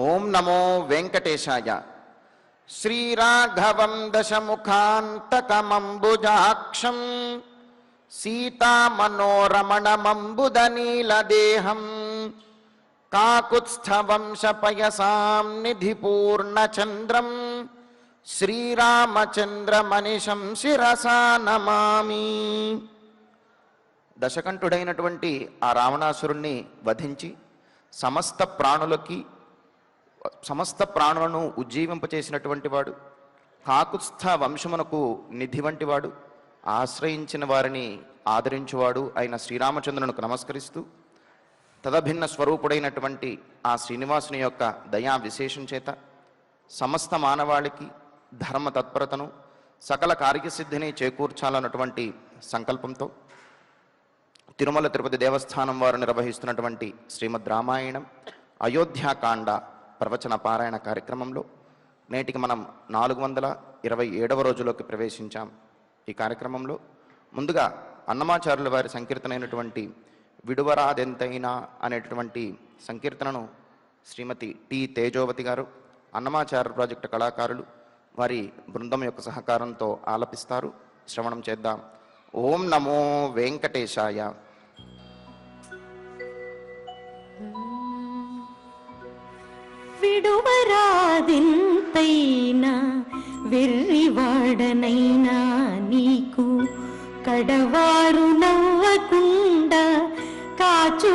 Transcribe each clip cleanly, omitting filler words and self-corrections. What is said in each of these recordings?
ఓం నమో వెంకటేశాయ. శ్రీరాఘవం దశముఖాంతకమంబుజాక్షం సీతామనోరమణమంబుదనీలదేహం కాకుత్స్థవంశపయసాం నిధిపూర్ణచంద్రం శ్రీరామచంద్రమనిశం శిరసా నమామి. దశకంఠుడైనటువంటి ఆ రావణాసురుణ్ణి వధించి సమస్త ప్రాణులను ఉజ్జీవింపచేసినటువంటి వాడు, కాకుత్స్థ వంశమునకు నిధి వంటి వాడు, ఆశ్రయించిన వారిని ఆదరించువాడు అయిన శ్రీరామచంద్రునికి నమస్కరిస్తూ తదభిన్న స్వరూపుడైనటువంటి ఆ శ్రీనివాసుని యొక్క దయా విశేషం చేత సమస్త మానవాళికి ధర్మ తత్పరతను సకల కార్యసిద్ధిని చేకూర్చాలన్నటువంటి సంకల్పంతో తిరుమల తిరుపతి దేవస్థానం వారు నిర్వహిస్తున్నటువంటి శ్రీమద్ రామాయణం అయోధ్యాకాండ ప్రవచన పారాయణ కార్యక్రమంలో నేటికి మనం 427వ రోజులోకి ప్రవేశించాం. ఈ కార్యక్రమంలో ముందుగా అన్నమాచార్యుల వారి సంకీర్తనైనటువంటి విడువరాదెంతైనా అనేటటువంటి సంకీర్తనను శ్రీమతి టి తేజోవతి గారు, అన్నమాచార్య ప్రాజెక్టు కళాకారులు వారి బృందం యొక్క సహకారంతో ఆలపిస్తారు. శ్రవణం చేద్దాం. ఓం నమో వెంకటేశాయ. విడువరాదింతైనా వెర్రివాడనైనా నీకు కడవారు నవ్వకుండా కాచుకోనన్నును.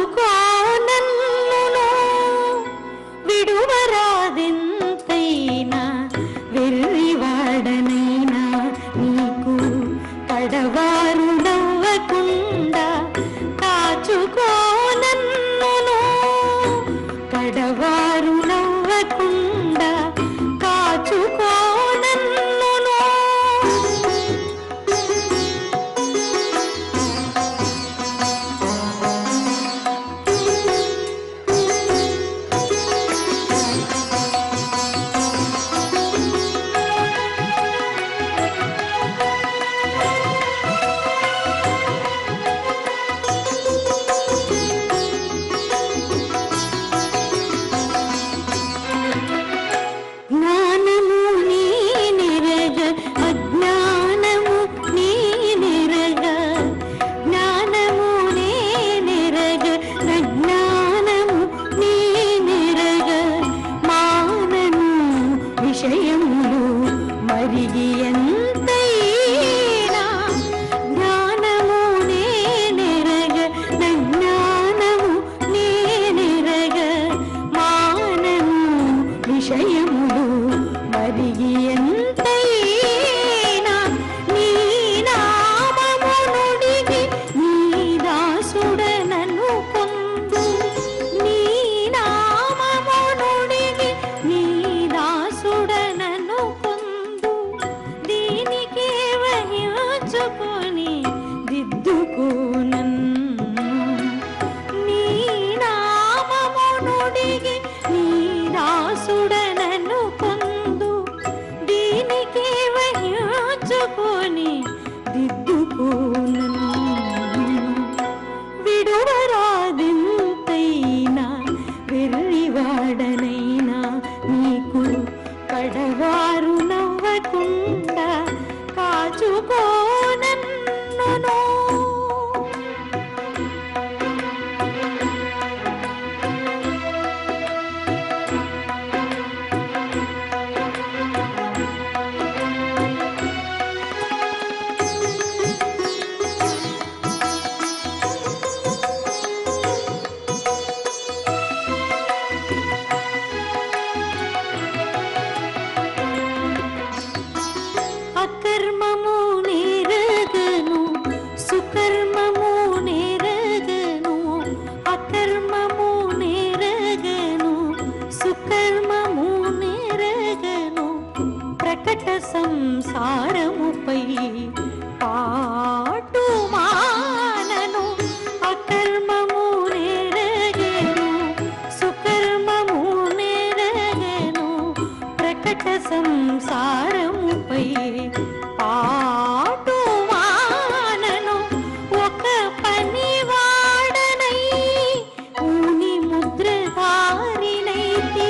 విడువరాదింతైనా వెర్రివాడనైనా నీకు కడవారు నవ్వకుండా కాచుకోనన్నును. కడవారు నవ్వకుండా కాచుకోనన్నును. విడువరాదింతైనా వెర్రివాడనైనా నీకు కడవారు నవ్వకుండా కాచుకోనన్నును. సంసారముపై పాటు మానను. అకర్మము నెరగను సుకర్మము నెరగను. ప్రకట సంసారముపై పాటు మానను. ఒక పని వాడనై ఊని ముద్రధారినైతి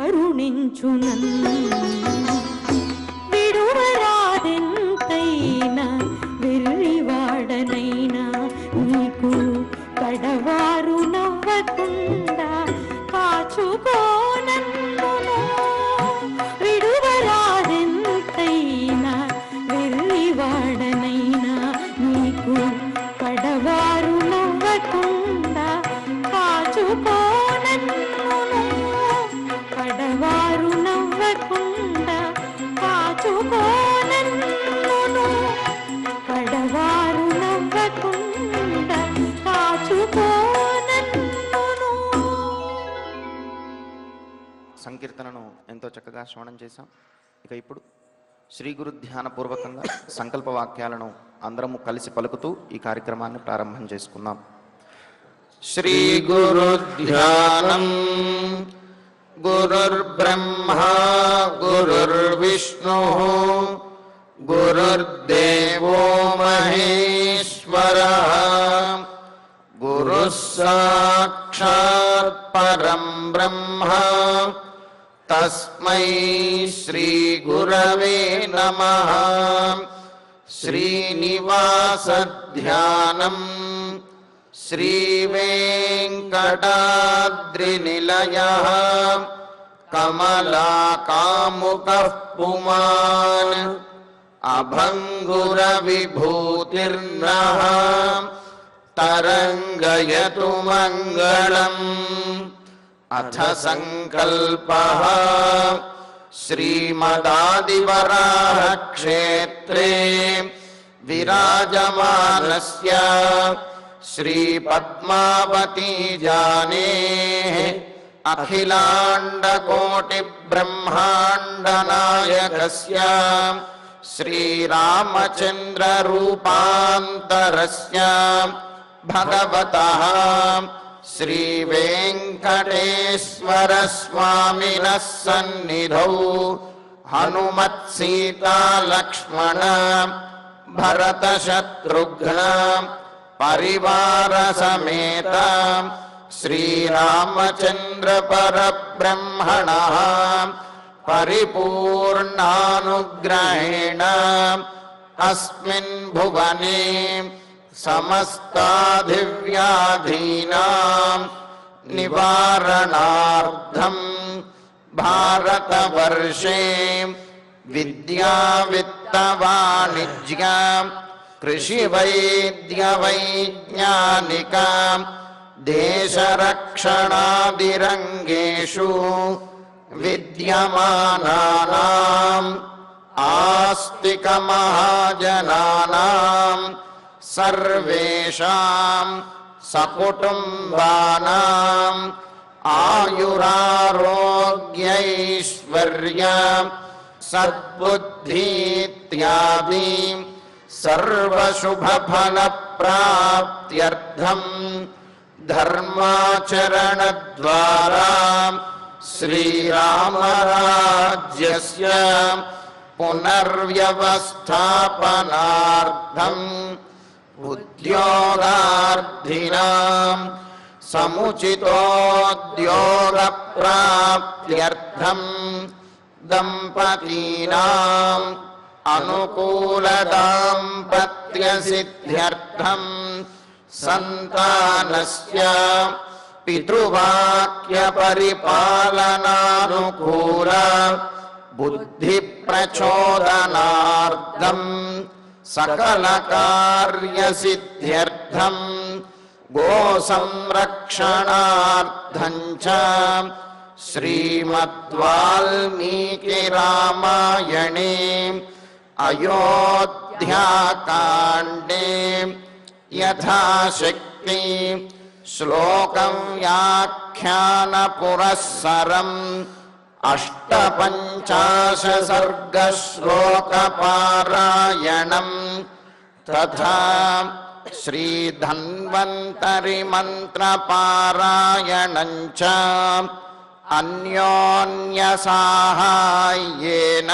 కరుణించునన్ విడువరాదెంతైనా వెర్రివాడనైనా నీకు కడవారు నవ్వకుండా కాచుకోనన్నును విడువరాదెంతైనా వెర్రివాడనైనా నీకు కడవారు నవ్వకుండా కాచుకోనన్నును కడవారు నవ్వకుండా కాచుకోనన్నును కడవారు నవ్వకుండా కాచుకోనన్నును. సంకీర్తనను ఎంతో చక్కగా శ్రవణం చేశాం. ఇక ఇప్పుడు శ్రీ గురు ధ్యానపూర్వకంగా సంకల్ప వాక్యాలను అందరము కలిసి పలుకుతూ ఈ కార్యక్రమాన్ని ప్రారంభం చేసుకుందాం. శ్రీ గురు ధ్యానం. గురుర్బ్రహ్మా గురుర్విష్ణు గురుర్దేవో మహేశ్వరః గురుః సాక్షాత్ పరం బ్రహ్మ తస్మై శ్రీ గురవే నమః. శ్రీనివాస ధ్యానం. శ్రీ వెంకటాద్రినిలయః కమలాకాముకః పుమాన్ అభంగుర విభూతిర్నః తరంగయతు మంగళం. అథ సంకల్పః. శ్రీమదాదివరాహ క్షేత్రే విరాజమానస్య శ్రీ పద్మావతీ జానేః అఖిలాండకోటి బ్రహ్మాండ నాయకస్య శ్రీరామచంద్ర రూపాంతరస్య భగవతః శ్రీ వెంకటేశ్వర స్వామినః సన్నిధౌ హనుమత్ సీతా లక్ష్మణ భరత శత్రుఘ్న పరివార సమేత శ్రీరామచంద్ర పరబ్రహ్మణః పరిపూర్ణానుగ్రహేణ అస్మిన్ భువనే సమస్తాధివ్యాధీనాం నివారణార్థం భారతవర్షే విద్యా విత్త వాణిజ్య కృషి వైద్య వైజ్ఞానిక దేశరక్షణాదిరంగేషు విద్యమానానాం ఆస్తిక మహాజనానాం సర్వేషాం సకుటుంబానాం ఆయురారోగ్యైశ్వర్య సద్బుద్ధీత్యాది సర్వశుభఫలప్రాప్త్యర్థం ధర్మాచరణద్వారా శ్రీరామరాజ్యస్య పునర్వ్యవస్థాపనార్థం ఉద్యోగార్థినాం సముచితోద్యోగప్రాప్త్యర్థం దంపతీనాం అనుకూలదాంపత్యసిద్ధ్యర్థం సంతానస్య పితృవాక్యపరిపాలనానుకూల బుద్ధిప్రచోదనార్థం సకలకార్యసిద్ధ్యర్థం గోసంరక్షణార్థం చ శ్రీమద్వాల్మీకి రామాయణే అయోధ్యాకాండే యథాశక్తి శ్లోకం వ్యాఖ్యాన పురస్సరం అష్టపంచాశసర్గ శ్లోక పారాయణం తథా శ్రీధన్వంతరి మంత్ర పారాయణం చ అన్యోన్య సాహాయ్యేన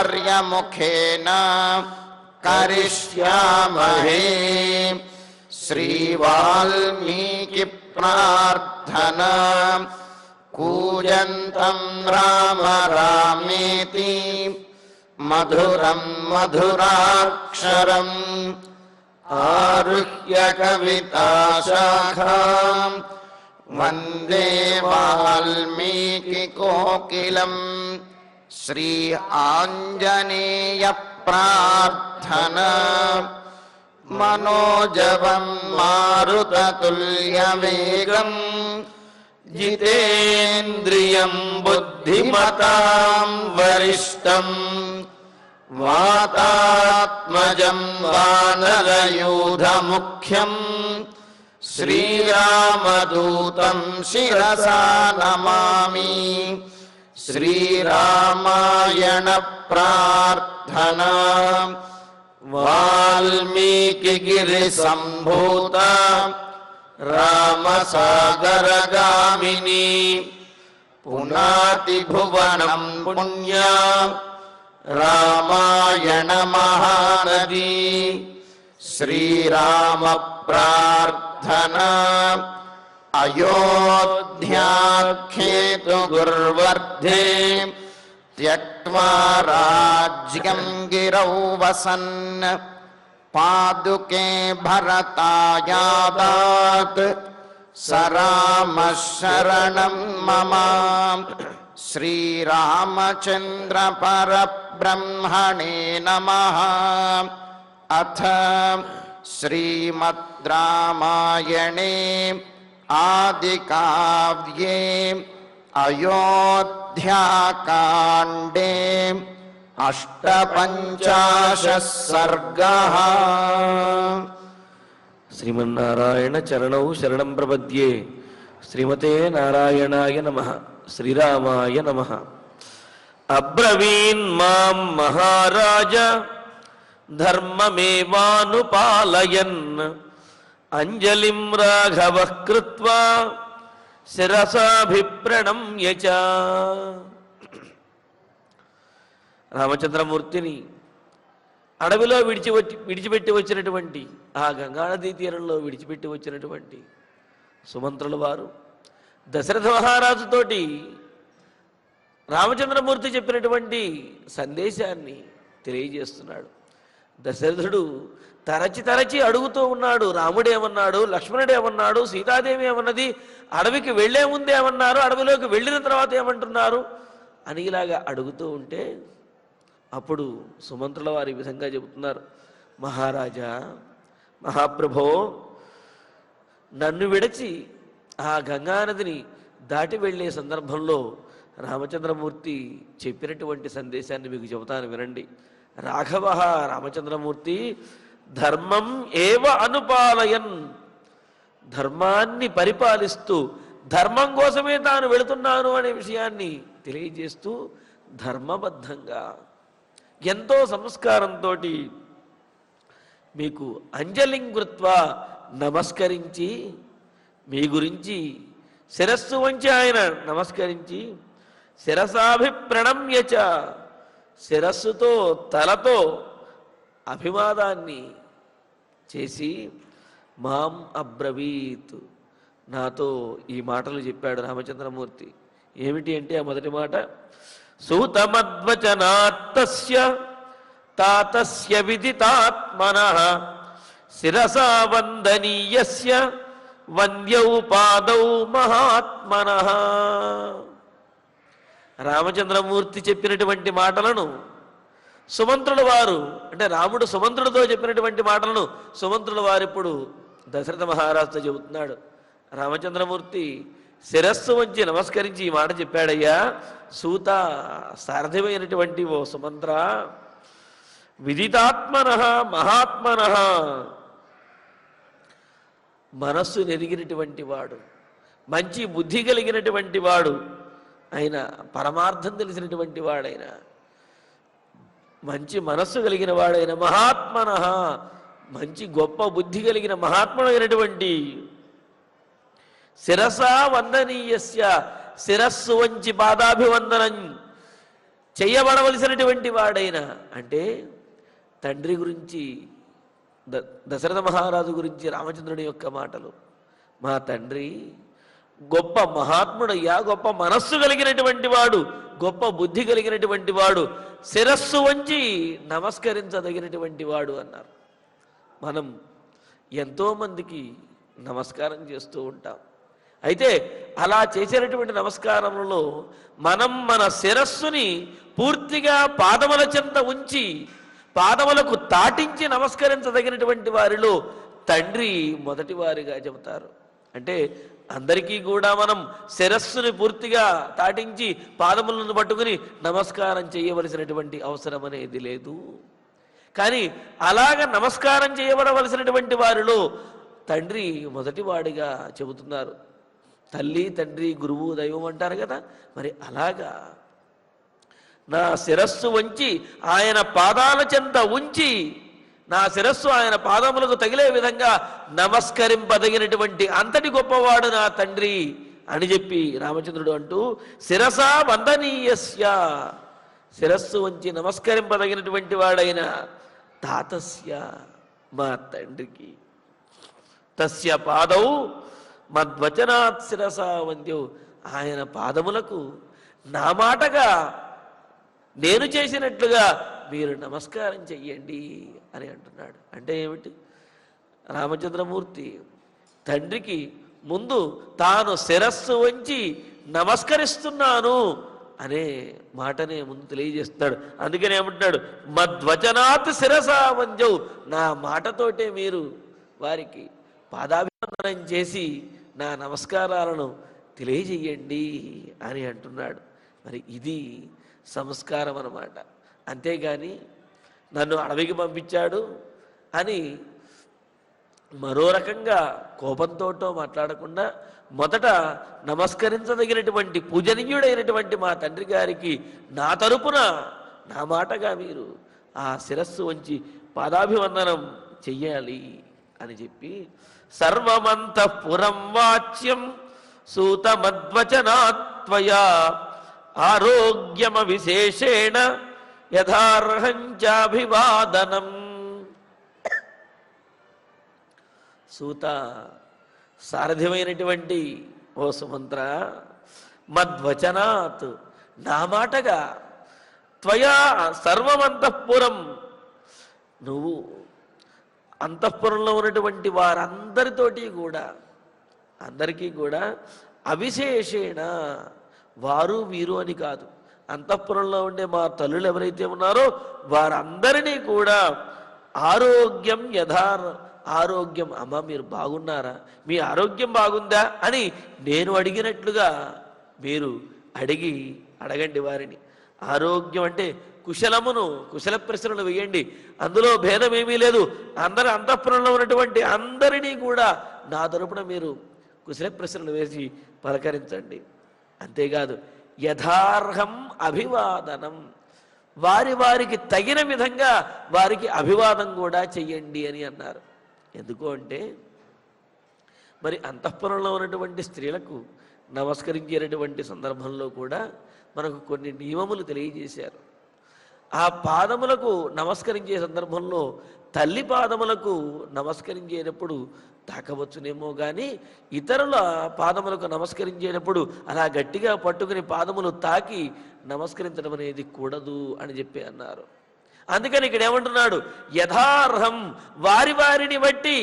ఆచార్యముఖేన కరిష్యామహే. శ్రీ వాల్మీకి ప్రార్థన. కూజంతం రామ రామేతి మధురం మధురాక్షరం ఆరుహ్య కవితాశాఖాం వందే వాల్మీకి కోకిలం. శ్రీ ఆంజనేయ ప్రార్థన మనోజవం మారుతతుల్యవేగం జితేంద్రియం బుద్ధిమతాం వరిష్టం వాతాత్మజం వానరయూధముఖ్యం శ్రీరామదూతం శిరసా నమామి. శ్రీరామాయణ ప్రార్థనా వాల్మీకి గిరి సంభూత రామసాగరగామిని పునాతి భువనం పుణ్యా రామాయణ మహానది. శ్రీరామ ప్రార్థనా అయోధ్యాఖ్యేతు గుర్వర్ధే త్యక్త్వా రాజ్యం గిరౌ వసన్ పాదుకే భరతాయాదాత్ సరామ శరణం మమ. శ్రీరామచంద్ర పరబ్రహ్మణే నమః. అథ శ్రీమద్ రామాయణే ఆదికావ్యే అయోధ్యాకాండే అష్టపంచాశః సర్గః. శ్రీమన్నారాయణ చరణౌ శరణం ప్రపద్యే. శ్రీమతే నారాయణాయ నమః. శ్రీరామాయ నమః. అబ్రవీన్ మాం మహారాజ ధర్మమేవానుపాలయన్ అంజలిం రాఘవః కృత్వా శిరసాభిప్రణమ్య చ. రామచంద్రమూర్తిని అడవిలో విడిచిపెట్టి వచ్చినటువంటి ఆ గంగానదీ తీరంలో విడిచిపెట్టి వచ్చినటువంటి సుమంత్రుల వారు దశరథ మహారాజుతోటి రామచంద్రమూర్తి చెప్పినటువంటి సందేశాన్ని తెలియజేస్తున్నాడు. దశరథుడు తరచి తరచి అడుగుతూ ఉన్నాడు, రాముడేమన్నాడు, లక్ష్మణుడేమన్నాడు, సీతాదేవి ఏమన్నది, అడవికి వెళ్లే ముందే ఏమన్నారు, అడవిలోకి వెళ్ళిన తర్వాత ఏమంటున్నారు అని ఇలాగా అడుగుతూ ఉంటే అప్పుడు సుమంత్రుల వారు ఈ విధంగా చెబుతున్నారు. మహారాజా, మహాప్రభో, నన్ను విడచి ఆ గంగానదిని దాటి వెళ్ళే సందర్భంలో రామచంద్రమూర్తి చెప్పినటువంటి సందేశాన్ని మీకు చెబుతాను, వినండి. రాఘవ, రామచంద్రమూర్తి, ధర్మం ఏవ అనుపాలయన్, ధర్మాన్ని పరిపాలిస్తూ ధర్మం కోసమే తాను వెళుతున్నాను అనే విషయాన్ని తెలియజేస్తూ ధర్మబద్ధంగా ఎంతో సంస్కారంతో మీకు అంజలిం కృత్వా నమస్కరించి, మీ గురించి శిరస్సు వంచి ఆయన నమస్కరించి, శిరసాభిప్రణమ్య చ, శిరస్సుతో తలతో అభివాదాన్ని చేసి మాం అబ్రవీత్, నాతో ఈ మాటలు చెప్పాడు రామచంద్రమూర్తి. ఏమిటి అంటే ఆ మొదటి మాట, సూతమద్వచనాత్తస్య తాతస్య విదితాత్మనః శిరసా వందనీయస్య వంద్యౌ పాదౌ మహాత్మనః. రామచంద్రమూర్తి చెప్పినటువంటి మాటలను సుమంత్రుల వారు, అంటే రాముడు సుమంత్రుడితో చెప్పినటువంటి మాటలను సుమంత్రుల వారు ఇప్పుడు దశరథ మహారాజుతో చెబుతున్నాడు. రామచంద్రమూర్తి శిరస్సు వంచి నమస్కరించి ఈ మాట చెప్పాడయ్యా, సూత, సారథిమైనటువంటి ఓ సుమంత్ర, విదితాత్మనః మహాత్మనః, మనస్సు నెరిగినటువంటి వాడు, మంచి బుద్ధి కలిగినటువంటి వాడు, ఆయన పరమార్థం తెలిసినటువంటి వాడైన, మంచి మనస్సు కలిగిన వాడైన, మహాత్మనః, మంచి గొప్ప బుద్ధి కలిగిన మహాత్ముడైనటువంటి, శిరసా వందనీయస్య, శిరస్సు వంచి పాదాభివందనం చెయ్యబడవలసినటువంటి వాడైన, అంటే తండ్రి గురించి దశరథ మహారాజు గురించి రామచంద్రుడి యొక్క మాటలు. మా తండ్రి గొప్ప మహాత్ముడయ్యా, గొప్ప మనస్సు కలిగినటువంటి వాడు, గొప్ప బుద్ధి కలిగినటువంటి వాడు, శిరస్సు వంచి నమస్కరించదగినటువంటి వాడు అన్నారు. మనం ఎంతోమందికి నమస్కారం చేస్తూ ఉంటాం. అయితే అలా చేసేటటువంటి నమస్కారములలో మనం మన శిరస్సుని పూర్తిగా పాదముల చెంత ఉంచి పాదములకు తాటించి నమస్కరించదగినటువంటి వారిలో తండ్రి మొదటి వారిగా చెబుతారు. అంటే అందరికీ కూడా మనం శిరస్సుని పూర్తిగా తాటించి పాదములను పట్టుకుని నమస్కారం చేయవలసినటువంటి అవసరం అనేది లేదు. కానీ అలాగ నమస్కారం చేయబడవలసినటువంటి వారిలో తండ్రి మొదటివాడిగా చెబుతున్నారు. తల్లి, తండ్రి, గురువు, దైవం అంటారు కదా, మరి అలాగా నా శిరస్సు వంచి ఆయన పాదాల చెంత ఉంచి నా శిరస్సు ఆయన పాదములకు తగిలే విధంగా నమస్కరింపదగినటువంటి అంతటి గొప్పవాడు నా తండ్రి అని చెప్పి రామచంద్రుడు అంటూ శిరసా వందనీయస్య, శిరస్సు వంచి నమస్కరింపదగినటువంటి వాడైన తాతస్య, మా తండ్రికి, తస్య పాదౌ మద్వచనాత్ శిరసా వంద్యౌ, ఆయన పాదములకు నా మాటగా నేను చేసినట్లుగా మీరు నమస్కారం చెయ్యండి అని అంటున్నాడు. అంటే ఏమిటి? రామచంద్రమూర్తి తండ్రికి ముందు తాను శిరస్సు వంచి నమస్కరిస్తున్నాను అనే మాటనే ముందు తెలియజేస్తున్నాడు. అందుకని ఏమంటున్నాడు? మద్వచనాత్ శిరసా వంద్యౌ, నా మాటతోటే మీరు వారికి పాదాభివందనం చేసి నా నమస్కారాలను తెలియజేయండి అని అంటున్నాడు. మరి ఇది సంస్కారం అన్నమాట. అంతేగాని నన్ను అడవికి పంపించాడు అని మరో రకంగా కోపంతోటో మాట్లాడకుండా మొదట నమస్కరించదగినటువంటి పూజనీయుడైనటువంటి మా తండ్రి గారికి నా తరపున నా మాటగా మీరు ఆ శిరస్సు వంచి పాదాభివందనం చెయ్యాలి అని చెప్పి సర్వమంతఃపురం వాచ్యం సూతమద్వచనాత్వయా ఆరోగ్యమ విశేషేణ యథార్హంచాభివాదనం. సూత, సారథ్యమైనటువంటి ఓ సుమంత్ర, మద్వచనాత్, నా మాటగా, త్వయా సర్వమంతఃపురం, నువ్వు అంతఃపురంలో ఉన్నటువంటి వారందరితోటి కూడా, అందరికీ కూడా అవిశేషేణ, వారు వీరు అని కాదు, అంతఃపురంలో ఉండే మా తల్లులు ఎవరైతే ఉన్నారో వారందరినీ కూడా ఆరోగ్యం ఆరోగ్యం, అమ్మ మీరు బాగున్నారా, మీ ఆరోగ్యం బాగుందా అని నేను అడిగినట్లుగా మీరు అడగండి వారిని. ఆరోగ్యం అంటే కుశలమును, కుశల ప్రశ్నలు వేయండి, అందులో భేదం ఏమీ లేదు. అందరి అంతఃపురంలో ఉన్నటువంటి అందరినీ కూడా నా తరపున మీరు కుశల ప్రశ్నలు వేసి పలకరించండి. అంతేకాదు యథార్హం అభివాదనం, వారికి తగిన విధంగా వారికి అభివాదం కూడా చెయ్యండి అని అన్నారు. ఎందుకు అంటే మరి అంతఃపురంలో ఉన్నటువంటి స్త్రీలకు నమస్కరించేటటువంటి సందర్భంలో కూడా మనకు కొన్ని నియమములు తెలియజేశారు. ఆ పాదములకు నమస్కరించే సందర్భంలో తల్లి పాదములకు నమస్కరించేటప్పుడు తాకవచ్చునేమో కానీ ఇతరుల పాదములకు నమస్కరించేటప్పుడు అలా గట్టిగా పట్టుకుని పాదములు తాకి నమస్కరించడం అనేది కూడదు అని చెప్పి అన్నారు. అందుకని ఇక్కడ ఏమంటున్నాడు? యథార్హం, వారిని బట్టి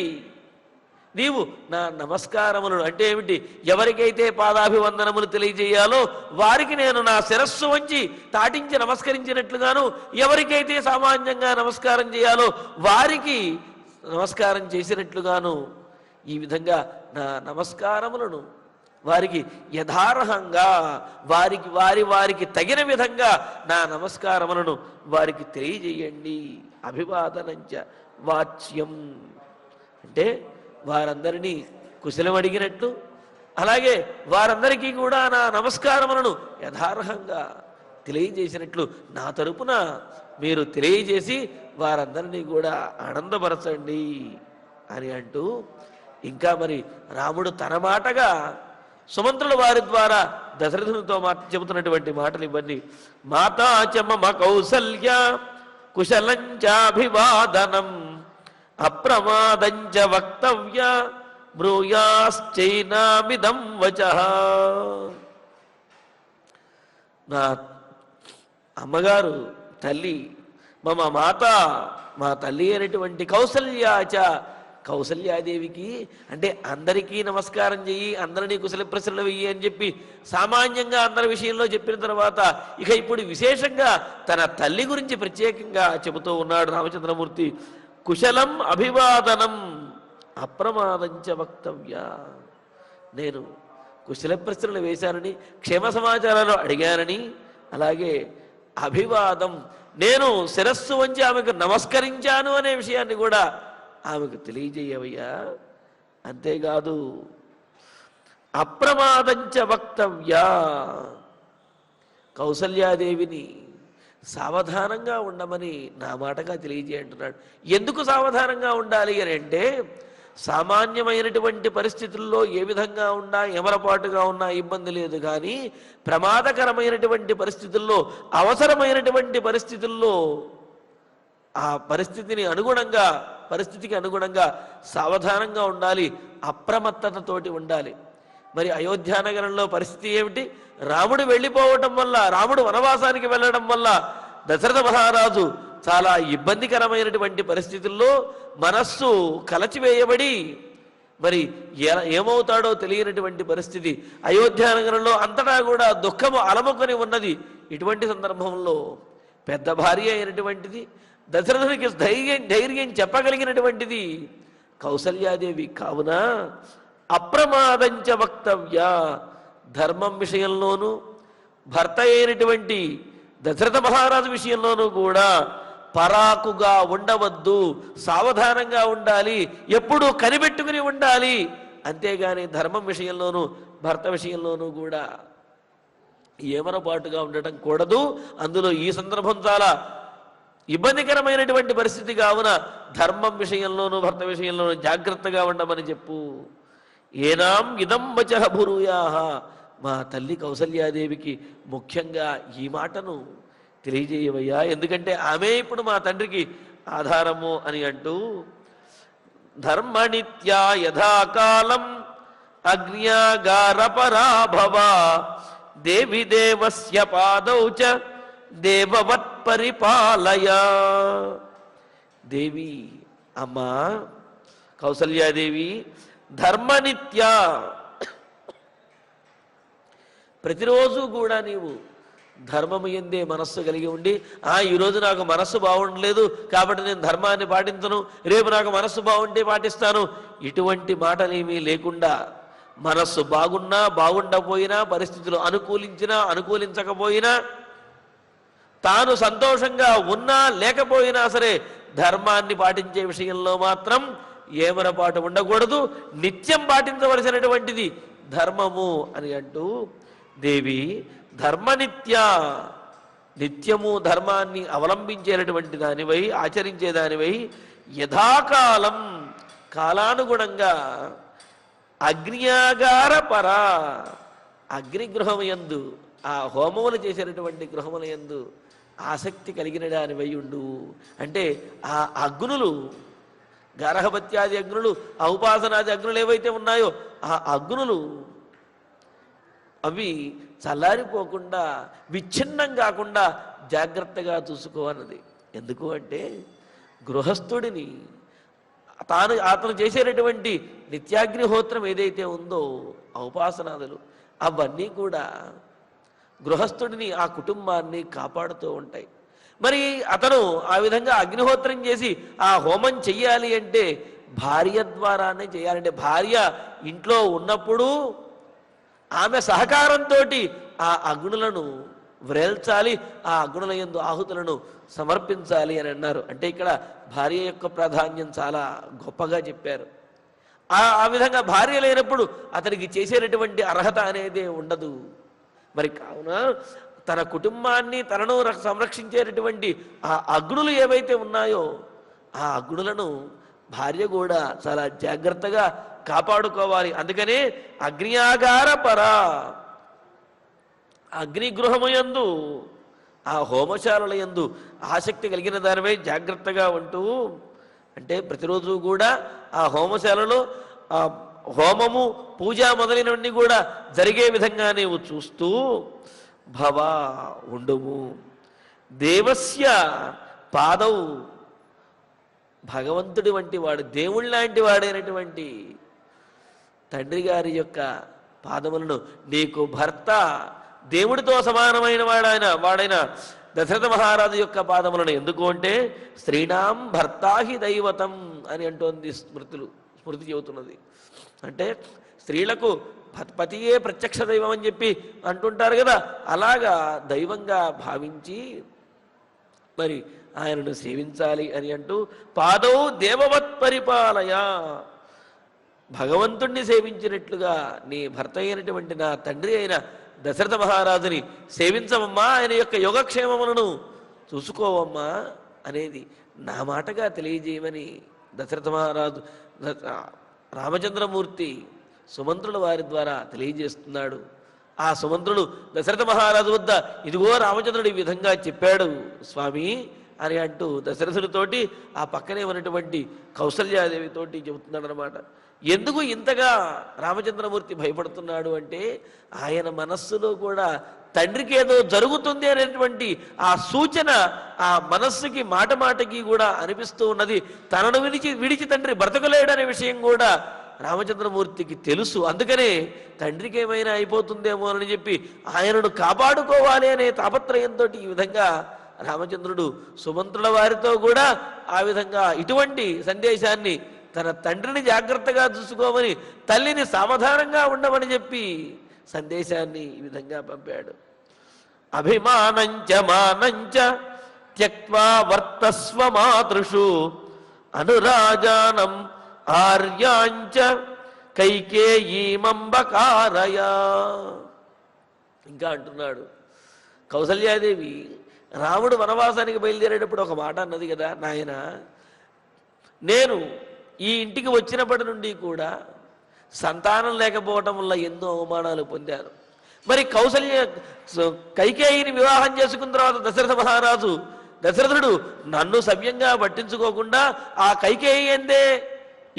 నీవు నా నమస్కారములను, అంటే ఏమిటి, ఎవరికైతే పాదాభివందనములు తెలియజేయాలో వారికి నేను నా శిరస్సు వంచి తాటించి నమస్కరించినట్లుగాను, ఎవరికైతే సామాన్యంగా నమస్కారం చేయాలో వారికి నమస్కారం చేసినట్లుగాను, ఈ విధంగా నా నమస్కారములను వారికి యథార్హంగా వారికి తగిన విధంగా నా నమస్కారములను వారికి తెలియజేయండి. అభివాదనంచ వాచ్యం అంటే వారందరినీ కుశలం అడిగినట్లు, అలాగే వారందరికీ కూడా నా నమస్కారములను యథార్హంగా తెలియజేసినట్లు నా తరపున మీరు తెలియజేసి వారందరినీ కూడా ఆనందపరచండి అని అంటూ, ఇంకా మరి రాముడు తన మాటగా సుమంత్రుల వారి ద్వారా దశరథునితో చెబుతున్నటువంటి మాటలు ఇవన్నీ. మాతా చ మమ కౌసల్య కుశలంచాభివాదనం అప్రమాదంచ వక్తవ్య బ్రూయాశ్చైనామిదం వచః. నా అమ్మగారు తల్లి, మమ మాత, మా తల్లి అయినటువంటి కౌసల్యాచ, కౌసల్యాదేవికి అంటే అందరికీ నమస్కారం చెయ్యి, అందరినీ కుశల ప్రశ్నలు వెయ్యి అని చెప్పి సామాన్యంగా అందరి విషయంలో చెప్పిన తర్వాత ఇక ఇప్పుడు విశేషంగా తన తల్లి గురించి ప్రత్యేకంగా చెబుతూ ఉన్నాడు రామచంద్రమూర్తి. కుశలం అభివాదనం అప్రమాదంచ వక్తవ్య. నేను కుశల ప్రశ్నలు వేశానని, క్షేమ సమాచారాలు అడిగానని, అలాగే అభివాదం నేను శిరస్సు వంచి ఆమెకు నమస్కరించాను అనే విషయాన్ని కూడా ఆమెకు తెలియజేయవయ్యా. అంతేకాదు అప్రమాదంచ వక్తవ్య, కౌసల్యాదేవిని సావధానంగా ఉండమని నా మాటగా తెలియజేయంటున్నాడు. ఎందుకు సావధానంగా ఉండాలి అని అంటే, సామాన్యమైనటువంటి పరిస్థితుల్లో ఏ విధంగా ఉన్నా ఎమరపాటుగా ఉన్నా ఇబ్బంది లేదు, కానీ ప్రమాదకరమైనటువంటి పరిస్థితుల్లో, అవసరమైనటువంటి పరిస్థితుల్లో ఆ పరిస్థితికి అనుగుణంగా సావధానంగా ఉండాలి, అప్రమత్తతతోటి ఉండాలి. మరి అయోధ్యానగరంలో పరిస్థితి ఏమిటి? రాముడు వెళ్ళిపోవటం వల్ల, రాముడు వనవాసానికి వెళ్ళడం వల్ల దశరథ మహారాజు చాలా ఇబ్బందికరమైనటువంటి పరిస్థితుల్లో మనస్సు కలచివేయబడి మరి ఏమవుతాడో తెలియనటువంటి పరిస్థితి. అయోధ్యానగరంలో అంతటా కూడా దుఃఖము అలముకొని ఉన్నది. ఇటువంటి సందర్భంలో పెద్ద భార్య అయినటువంటిది, దశరథునికి ధైర్యం చెప్పగలిగినటువంటిది కౌసల్యాదేవి. కావున అప్రమాదంచ వక్తవ్య, ధర్మం విషయంలోనూ భర్త అయినటువంటి దశరథ మహారాజు విషయంలోనూ కూడా పరాకుగా ఉండవద్దు, సావధానంగా ఉండాలి, ఎప్పుడూ కనిపెట్టుకుని ఉండాలి. అంతేగాని ధర్మం విషయంలోనూ భర్త విషయంలోనూ కూడా ఏమరపాటుగా ఉండటం కూడదు. అందులో ఈ సందర్భం చాలా ఇబ్బందికరమైనటువంటి పరిస్థితి కావున ధర్మం విషయంలోనూ భర్త విషయంలోనూ జాగ్రత్తగా ఉండమని చెప్పు. ఏనాం ఇదం వచః భురూయాః, మా తల్లి కౌసల్యాదేవికి ముఖ్యంగా ఈ మాటను తెలియజేయవయ్యా. ఎందుకంటే ఆమె ఇప్పుడు మా తండ్రికి ఆధారము అని అంటూ, ధర్మనిత్యా యథాకాలం అగ్న్యాగారపరాభవ దేవి దేవస్య పాదౌ చ దేవవత్ పరిపాలయ. దేవి, అమ్మా కౌసల్యాదేవి, ధర్మనిత్య, ప్రతిరోజు కూడా నీవు ధర్మము ఎందే మనస్సు కలిగి ఉండి, ఈరోజు నాకు మనస్సు బాగుండలేదు కాబట్టి నేను ధర్మాన్ని పాటించను, రేపు నాకు మనస్సు బాగుంటే పాటిస్తాను, ఇటువంటి మాటలేమీ లేకుండా మనస్సు బాగున్నా బాగుండకపోయినా, పరిస్థితులు అనుకూలించినా అనుకూలించకపోయినా, తాను సంతోషంగా ఉన్నా లేకపోయినా సరే ధర్మాన్ని పాటించే విషయంలో మాత్రం ఏమరపాటు ఉండకూడదు. నిత్యం పాటించవలసినటువంటిది ధర్మము అని అంటూ, దేవి ధర్మనిత్య, నిత్యము ధర్మాన్ని అవలంబించేటటువంటి దానివై, ఆచరించేదానివై, యథాకాలం కాలానుగుణంగా, అగ్నియాగార పర, అగ్నిగృహముయందు, ఆ హోమములు చేసేటటువంటి గృహములయందు ఆసక్తి కలిగిన దానివై ఉండు. అంటే ఆ అగ్నులు, గార్హపత్యాది అగ్నులు, ఆ ఉపాసనాది అగ్నులు ఏవైతే ఉన్నాయో ఆ అగ్నులు అవి చల్లారిపోకుండా, విచ్ఛిన్నం కాకుండా జాగ్రత్తగా చూసుకోవన్నది. ఎందుకు అంటే గృహస్థుడిని అతను చేసేటటువంటి నిత్యాగ్నిహోత్రం ఏదైతే ఉందో, ఆ ఉపాసనాదులు అవన్నీ కూడా గృహస్థుడిని, ఆ కుటుంబాన్ని కాపాడుతూ ఉంటాయి. మరి అతను ఆ విధంగా అగ్నిహోత్రం చేసి ఆ హోమం చెయ్యాలి అంటే భార్య ద్వారానే చేయాలంటే, భార్య ఇంట్లో ఉన్నప్పుడు ఆమె సహకారంతో ఆ అగ్నులను వ్రేల్చాలి, ఆ అగ్నుల యందు ఆహుతులను సమర్పించాలి అని అన్నారు. అంటే ఇక్కడ భార్య యొక్క ప్రాధాన్యం చాలా గొప్పగా చెప్పారు. ఆ విధంగా భార్య లేనప్పుడు అతనికి చేసేటటువంటి అర్హత అనేది ఉండదు. మరి కావున తన కుటుంబాన్ని, తనను సంరక్షించేటటువంటి ఆ అగ్నులు ఏవైతే ఉన్నాయో ఆ అగ్నులను భార్య కూడా చాలా జాగ్రత్తగా కాపాడుకోవాలి. అందుకనే అగ్నియాగార పర, అగ్నిగృహముయందు, ఆ హోమశాలల యందు ఆసక్తి కలిగిన దానిపై జాగ్రత్తగా ఉంటూ, అంటే ప్రతిరోజు కూడా ఆ హోమశాలలో ఆ హోమము పూజ మొదలైనవన్నీ కూడా జరిగే విధంగా నీవు చూస్తూ భవ ఉండుము. దేవస్య పాదౌ, భగవంతుడి వంటి వాడు, దేవుళ్ళ లాంటి వాడైనటువంటి తండ్రి గారి యొక్క పాదములను, నీకు భర్త దేవుడితో సమానమైన వాడైన దశరథ మహారాజు యొక్క పాదములను, ఎందుకు అంటే స్త్రీణాం భర్తాహి దైవతం అని అంటోంది స్మృతి చెబుతున్నది. అంటే స్త్రీలకు పతియే ప్రత్యక్ష దైవం అని చెప్పి అంటుంటారు కదా, అలాగా దైవంగా భావించి మరి ఆయనను సేవించాలి అని అంటూ పాదౌ దేవవత్ పరిపాలయ, భగవంతుణ్ణి సేవించినట్లుగా నీ భర్త అయినటువంటి నా తండ్రి అయిన దశరథ మహారాజుని సేవించమమ్మా, ఆయన యొక్క యోగక్షేమములను చూసుకోవమ్మా అనేది నా మాటగా తెలియజేయమని దశరథ మహారాజు రామచంద్రమూర్తి సుమంత్రుల వారి ద్వారా తెలియజేస్తున్నాడు. ఆ సుమంత్రుడు దశరథ మహారాజు వద్ద ఇదిగో రామచంద్రుడు ఈ విధంగా చెప్పాడు స్వామి అని అంటూ దశరథుడితోటి ఆ పక్కనే ఉన్నటువంటి కౌసల్యాదేవితోటి చెబుతున్నాడు అనమాట. ఎందుకు ఇంతగా రామచంద్రమూర్తి భయపడుతున్నాడు అంటే ఆయన మనస్సులో కూడా తండ్రికి ఏదో జరుగుతుంది అనేటువంటి ఆ సూచన ఆ మనస్సుకి మాట మాటకి కూడా అనిపిస్తూ ఉన్నది. తనను విడిచి తండ్రి బ్రతకలేడనే విషయం కూడా రామచంద్రమూర్తికి తెలుసు. అందుకనే తండ్రికి ఏమైనా అయిపోతుందేమో అని చెప్పి ఆయనను కాపాడుకోవాలి అనే తాపత్రయంతో ఈ విధంగా రామచంద్రుడు సుమంత్రుల వారితో కూడా ఆ విధంగా ఇటువంటి సందేశాన్ని, తన తండ్రిని జాగ్రత్తగా చూసుకోమని, తల్లిని సావధానంగా ఉండమని చెప్పి సందేశాన్ని ఈ విధంగా పంపాడు. అభిమానంచ మానంచ త్యక్వా వర్తస్వ మాతృషు అనురాజానం ఆర్యాంచ కైకేయీమంబకారయ. ఇంకా అంటున్నాడు, కౌసల్యాదేవి రాముడు వనవాసానికి బయలుదేరేటప్పుడు ఒక మాట అన్నది కదా, నాయన నేను ఈ ఇంటికి వచ్చినప్పటి నుండి కూడా సంతానం లేకపోవటం వల్ల ఎన్నో అవమానాలు పొందాను. మరి కైకేయిని వివాహం చేసుకున్న తర్వాత దశరథుడు నన్ను సవ్యంగా పట్టించుకోకుండా ఆ కైకేయి ఎందే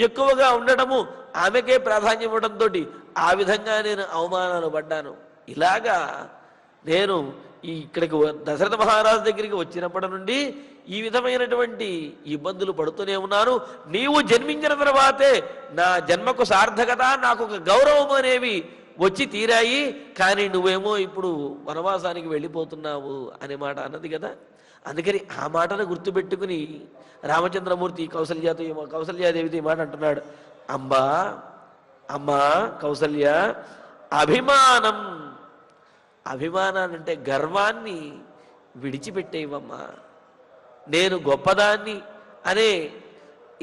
ఎక్కువగా ఉండటము, ఆమెకే ప్రాధాన్యం ఇవ్వడంతో ఆ విధంగా నేను అవమానాలు పడ్డాను. ఇలాగా నేను ఇక్కడికి దశరథ మహారాజు దగ్గరికి వచ్చినప్పటి నుండి ఈ విధమైనటువంటి ఇబ్బందులు పడుతూనే ఉన్నాను. నీవు జన్మించిన తర్వాతే నా జన్మకు సార్థకత, నాకు ఒక గౌరవం అనేవి వచ్చి తీరాయి. కానీ నువ్వేమో ఇప్పుడు వనవాసానికి వెళ్ళిపోతున్నావు అనే మాట అన్నది కదా. అందుకని ఆ మాటను గుర్తుపెట్టుకుని రామచంద్రమూర్తి కౌసల్యాదేవితో ఈ మాట అంటున్నాడు, అమ్మా కౌసల్య, అభిమానాన్నంటే గర్వాన్ని విడిచిపెట్టేవమ్మా. నేను గొప్పదాన్ని అనే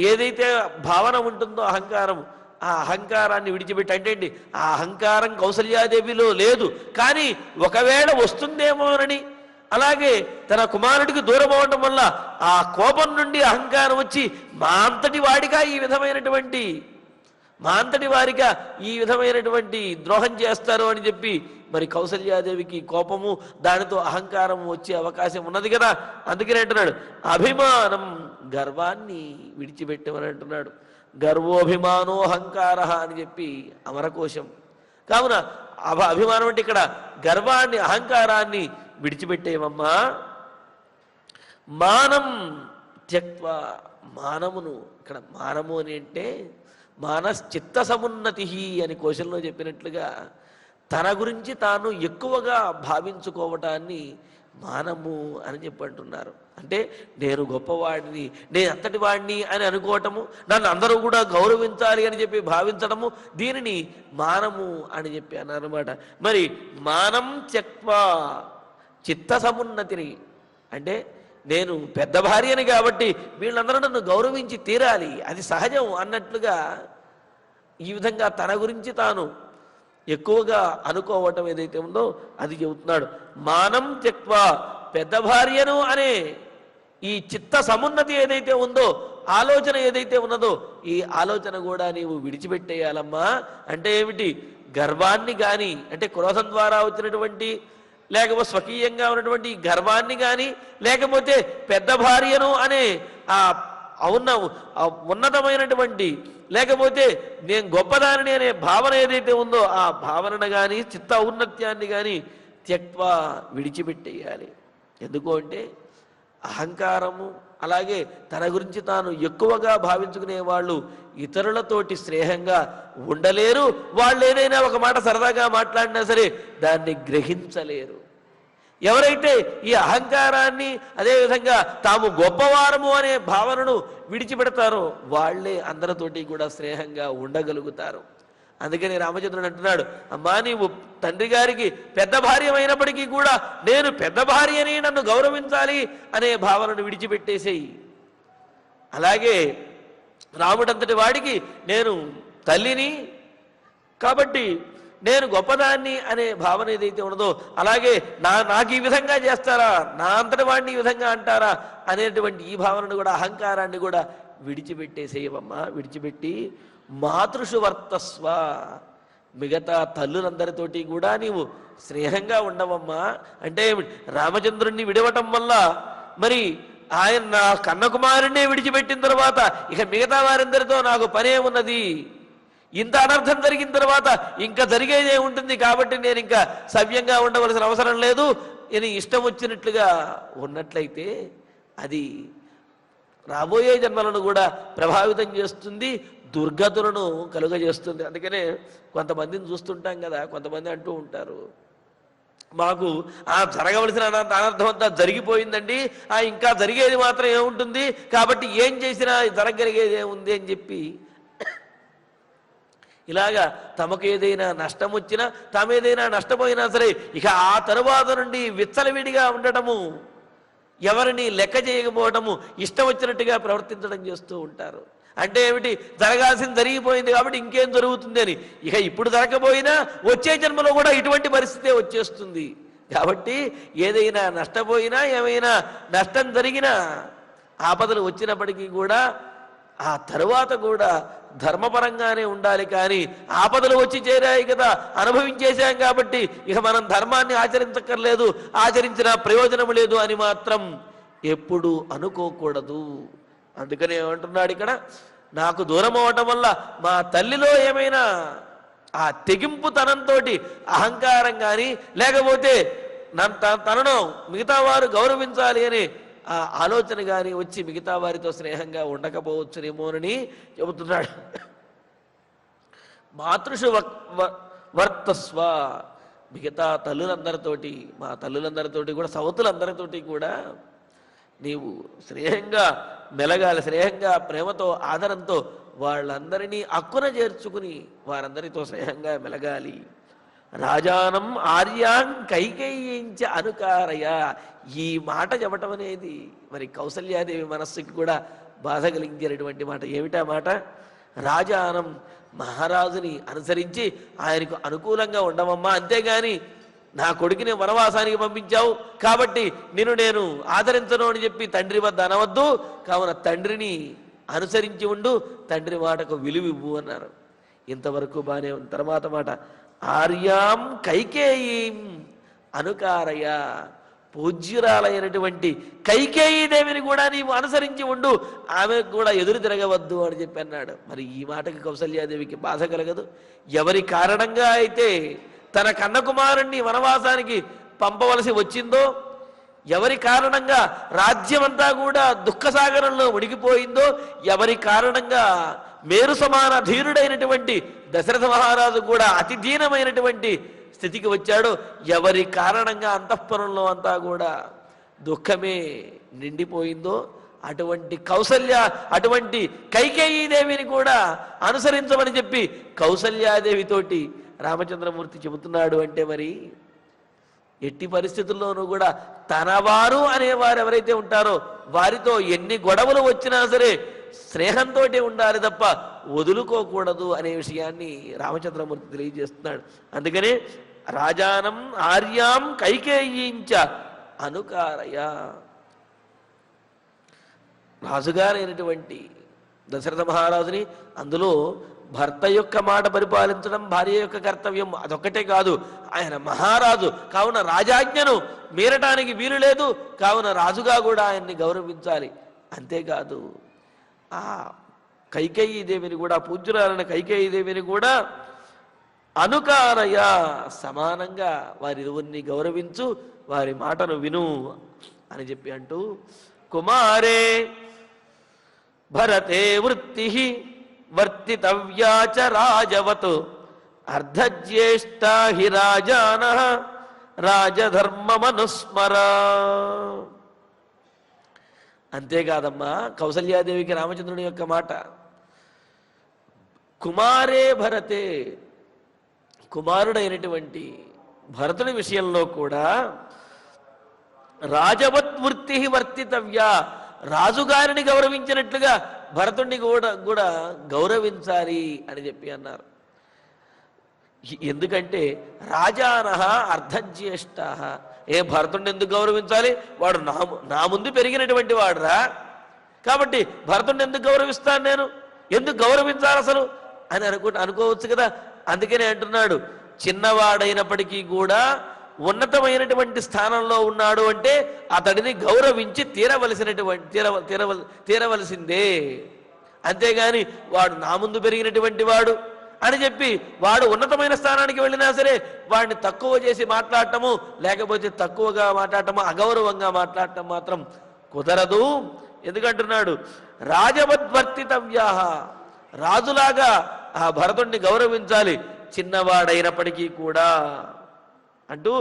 ఏదైతే భావన ఉంటుందో అహంకారం, ఆ అహంకారాన్ని విడిచిపెట్టి అంటే ఆ అహంకారం కౌసల్యాదేవిలో లేదు. కానీ ఒకవేళ వస్తుందేమోనని, అలాగే తన కుమారుడికి దూరం అవడం వల్ల ఆ కోపం నుండి అహంకారం వచ్చి మా అంతటి వారిగా ఈ విధమైనటువంటి ద్రోహం చేస్తారు అని చెప్పి మరి కౌసల్యాదేవికి కోపము, దానితో అహంకారం వచ్చే అవకాశం ఉన్నది కదా. అందుకనే అంటున్నాడు అభిమానం, గర్వాన్ని విడిచిపెట్టమని అంటున్నాడు. గర్వోభిమానో అహంకార అని చెప్పి అమరకోశం. కావున అభిమానం అంటే ఇక్కడ గర్వాన్ని, అహంకారాన్ని విడిచిపెట్టేవమ్మా. మానం త్యక్వా, మానమును, ఇక్కడ మానము అని అంటే మానశ్చిత్త సమున్నతి అని కోశంలో చెప్పినట్లుగా తన గురించి తాను ఎక్కువగా భావించుకోవటాన్ని మానము అని చెప్పంటున్నారు. అంటే నేను గొప్పవాడిని, నేను అంతటి వాడిని అని అనుకోవటము, నన్ను అందరూ కూడా గౌరవించాలి అని చెప్పి భావించడము, దీనిని మానము అని చెప్పి అన్నారన్నమాట. మరి మానం త్యక్వా చిత్త సమున్నతిని అంటే నేను పెద్ద భార్యని కాబట్టి వీళ్ళందరూ నన్ను గౌరవించి తీరాలి, అది సహజం అన్నట్లుగా ఈ విధంగా తన గురించి తాను ఎక్కువగా అనుకోవటం ఏదైతే ఉందో అది చెబుతున్నాడు. మానం త్యక్వా, పెద్ద భార్యను అనే ఈ చిత్త సమున్నతి ఏదైతే ఉందో, ఆలోచన ఏదైతే ఉన్నదో, ఈ ఆలోచన కూడా నీవు విడిచిపెట్టేయాలమ్మా. అంటే ఏమిటి? గర్వాన్ని కానీ, అంటే క్రోధం ద్వారా వచ్చినటువంటి లేకపోతే స్వకీయంగా ఉన్నటువంటి గర్వాన్ని కానీ, లేకపోతే పెద్ద భార్యను అనే ఆ ఉన్నతమైనటువంటి లేకపోతే నేను గొప్పదానిని అనే భావన ఏదైతే ఉందో ఆ భావనను కానీ చిత్త ఔన్నత్యాన్ని కానీ త్యక్వా విడిచిపెట్టేయాలి. ఎందుకు అంటే అహంకారము అలాగే తన గురించి తాను ఎక్కువగా భావించుకునే వాళ్ళు ఇతరులతోటి స్నేహంగా ఉండలేరు. వాళ్ళు ఏదైనా ఒక మాట సరదాగా మాట్లాడినా సరే దాన్ని గ్రహించలేరు. ఎవరైతే ఈ అహంకారాన్ని అదేవిధంగా తాము గొప్పవారము అనే భావనను విడిచిపెడతారో వాళ్ళే అందరితోటి కూడా స్నేహంగా ఉండగలుగుతారు. అందుకని రామచంద్రుడు అంటున్నాడు, అమ్మా నీవు తండ్రి గారికి పెద్ద భార్య అయినప్పటికీ కూడా నేను పెద్ద భార్యని నన్ను గౌరవించాలి అనే భావనను విడిచిపెట్టేసేయి. అలాగే రాముడంతటి వాడికి నేను తల్లిని కాబట్టి నేను గొప్పదాన్ని అనే భావన ఏదైతే ఉన్నదో అలాగే నాకు ఈ విధంగా చేస్తారా, నా అంతటి వాడిని ఈ విధంగా అంటారా అనేటువంటి ఈ భావనను కూడా అహంకారాన్ని కూడా విడిచిపెట్టేసేయవమ్మా. విడిచిపెట్టి మాతృషు వర్తస్వ, మిగతా తల్లులందరితోటి కూడా నీవు స్నేహంగా ఉండవమ్మా. అంటే రామచంద్రుణ్ణి విడవటం వల్ల మరి ఆయన నా కన్నకుమారుణ్ణే విడిచిపెట్టిన తర్వాత ఇక మిగతా వారందరితో నాకు పనే ఉన్నది, ఇంత అనర్థం జరిగిన తర్వాత ఇంకా జరిగేదే ఉంటుంది కాబట్టి నేను ఇంకా సవ్యంగా ఉండవలసిన అవసరం లేదు అని ఇష్టం వచ్చినట్లుగా ఉన్నట్లయితే అది రాబోయే జన్మలను కూడా ప్రభావితం చేస్తుంది, దుర్గతులను కలుగజేస్తుంది. అందుకనే కొంతమందిని చూస్తుంటాం కదా, కొంతమంది అంటూ ఉంటారు, మాకు జరగవలసిన అనర్థం అంతా జరిగిపోయిందండి, ఇంకా జరిగేది మాత్రం ఏముంటుంది కాబట్టి ఏం చేసినా జరగలిగేది ఏముంది అని చెప్పి ఇలాగా తమకు ఏదైనా నష్టం వచ్చినా తామేదైనా నష్టపోయినా సరే ఇక ఆ తరువాత నుండి విచ్చలవిడిగా ఉండటము, ఎవరిని లెక్క చేయకపోవటము, ఇష్టం వచ్చినట్టుగా ప్రవర్తించడం చేస్తూ ఉంటారు. అంటే ఏమిటి, జరగాల్సింది జరిగిపోయింది కాబట్టి ఇంకేం జరుగుతుంది అని. ఇక ఇప్పుడు జరగకపోయినా వచ్చే జన్మలో కూడా ఇటువంటి పరిస్థితే వచ్చేస్తుంది. కాబట్టి ఏదైనా నష్టపోయినా ఏమైనా నష్టం జరిగినా ఆపదలు వచ్చినప్పటికీ కూడా ఆ తరువాత కూడా ధర్మపరంగానే ఉండాలి. కానీ ఆపదలు వచ్చి చేరాయి కదా, అనుభవించేశాం కాబట్టి ఇక మనం ధర్మాన్ని ఆచరించక్కర్లేదు, ఆచరించిన ప్రయోజనం లేదు అని మాత్రం ఎప్పుడు అనుకోకూడదు. అందుకని ఏమంటున్నాడు ఇక్కడ, నాకు దూరం అవటం వల్ల మా తల్లిలో ఏమైనా ఆ తెగింపు తనంతో అహంకారం కానీ లేకపోతే తనను మిగతా వారు గౌరవించాలి అని ఆ ఆలోచన కానీ వచ్చి మిగతా వారితో స్నేహంగా ఉండకపోవచ్చునేమోనని చెబుతున్నాడు. మాతృషు వర్తస్వ, మిగతా తల్లులందరితోటి మా తల్లులందరితోటి కూడా సవతులందరితోటి కూడా నీవు స్నేహంగా మెలగాలి, స్నేహంగా ప్రేమతో ఆదరంతో వాళ్ళందరినీ అక్కున చేర్చుకుని వారందరితో స్నేహంగా మెలగాలి. రాజానం ఆర్యాం కైకేయించ అనుకారయ, ఈ మాట చెప్పటం అనేది మరి కౌసల్యాదేవి మనస్సుకి కూడా బాధ కలిగించేటువంటి మాట. ఏమిటా మాట, రాజానం మహారాజుని అనుసరించి ఆయనకు అనుకూలంగా ఉండమమ్మా, అంతేగాని నా కొడుకుని వనవాసానికి పంపించావు కాబట్టి నేను ఆదరించను అని చెప్పి తండ్రి వద్ద అనవద్దు, కావున తండ్రిని అనుసరించి ఉండు, తండ్రి మాటకు విలువివ్వు అన్నారు. ఇంతవరకు బాగానే ఉంది. తర్వాత మాట, ఆర్యాం కైకేయీం అనుకారయ, పూజ్యురాలైనటువంటి కైకేయీదేవిని కూడా నీవు అనుసరించి ఉండు, ఆమెకు కూడా ఎదురు తిరగవద్దు అని చెప్పి అన్నాడు. మరి ఈ మాటకి కౌసల్యాదేవికి బాధ కలగదు? ఎవరి కారణంగా అయితే తన కన్నకుమారుణ్ణి వనవాసానికి పంపవలసి వచ్చిందో, ఎవరి కారణంగా రాజ్యమంతా కూడా దుఃఖసాగరంలో మునిగిపోయిందో, ఎవరి కారణంగా మేరు సమాన ధీరుడైనటువంటి దశరథ మహారాజు కూడా అతి దీనమైనటువంటి స్థితికి వచ్చాడు, ఎవరి కారణంగా అంతఃపురంలో అంతా కూడా దుఃఖమే నిండిపోయిందో అటువంటి అటువంటి కైకేయీదేవిని కూడా అనుసరించమని చెప్పి కౌసల్యాదేవితోటి రామచంద్రమూర్తి చెబుతున్నాడు. అంటే మరి ఎట్టి పరిస్థితుల్లోనూ కూడా తనవారు అనేవారు ఎవరైతే ఉంటారో వారితో ఎన్ని గొడవలు వచ్చినా సరే స్నేహంతో ఉండాలి తప్ప వదులుకోకూడదు అనే విషయాన్ని రామచంద్రమూర్తి తెలియజేస్తున్నాడు. అందుకనే రాజానం ఆర్యాం కైకేయించ అనుకారయ, రాజుగారైనటువంటి దశరథ మహారాజుని, అందులో భర్త యొక్క మాట పరిపాలించడం భార్య యొక్క కర్తవ్యం, అదొక్కటే కాదు, ఆయన మహారాజు కావున రాజాజ్ఞను మీరటానికి వీలు లేదు, కావున రాజుగా కూడా ఆయన్ని గౌరవించాలి. అంతేకాదు ఆ కైకేయీ దేవిని కూడా, పూజ్యురాలైన కైకేయీ దేవిని కూడా అనుకారయ, సమానంగా వారిరువురిని గౌరవించు, వారి మాటను విను అని చెప్పి అంటూ, కుమారే భరతే వృత్తి వర్తితవ్యా చ రాజవత్ అర్ధజ్యేష్ఠా హి రాజానః రాజధర్మమనుస్మర. అంతేకాదమ్మా, కౌసల్యాదేవికి రామచంద్రుని యొక్క మాట, కుమారే భరతే, కుమారుడైనటువంటి భరతుని విషయంలో కూడా రాజవత్ వృత్తి వర్తితవ్య, రాజుగారిని గౌరవించినట్లుగా భరతుణ్ణి కూడా గౌరవించాలి అని చెప్పి అన్నారు. ఎందుకంటే రాజానః అర్ధజ్యేష్ఠ, ఏ భరతుడిని ఎందుకు గౌరవించాలి? వాడు నా ముందు పెరిగినటువంటి వాడురా, కాబట్టి భరతుడిని ఎందుకు గౌరవిస్తాను నేను, ఎందుకు గౌరవించాలి అసలు అని అనుకోవచ్చు కదా. అందుకనే అంటున్నాడు, చిన్నవాడైనప్పటికీ కూడా ఉన్నతమైనటువంటి స్థానంలో ఉన్నాడు అంటే అతడిని గౌరవించి తీరవలసిందే. అంతేగాని వాడు నా ముందు పెరిగినటువంటి వాడు అని చెప్పి వాడు ఉన్నతమైన స్థానానికి వెళ్ళినా సరే వాడిని తక్కువ చేసి మాట్లాడటము, లేకపోతే తక్కువగా మాట్లాడటము, అగౌరవంగా మాట్లాడటం మాత్రం కుదరదు. ఎందుకంటున్నాడు, రాజవద్వర్తితవ్యా, రాజులాగా ఆ భరతుణ్ణి గౌరవించాలి చిన్నవాడైనప్పటికీ కూడా అంటూ.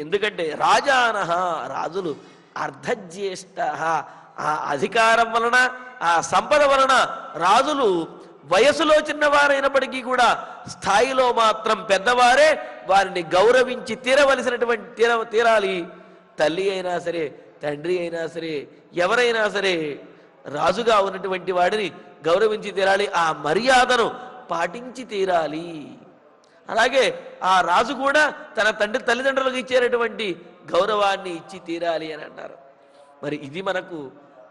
ఎందుకంటే రాజానః, రాజులు, అర్ధజ్యేష్ఠ, ఆ అధికారం వలన, ఆ సంపద వలన రాజులు వయసులో చిన్నవారైనప్పటికీ కూడా స్థాయిలో మాత్రం పెద్దవారే, వారిని గౌరవించి తీరాలి. తల్లి అయినా సరే, తండ్రి అయినా సరే, ఎవరైనా సరే రాజుగా ఉన్నటువంటి వాడిని గౌరవించి తీరాలి, ఆ మర్యాదను పాటించి తీరాలి. అలాగే ఆ రాజు కూడా తన తల్లిదండ్రులకు ఇచ్చేటటువంటి గౌరవాన్ని ఇచ్చి తీరాలి అని అంటారు. మరి ఇది మనకు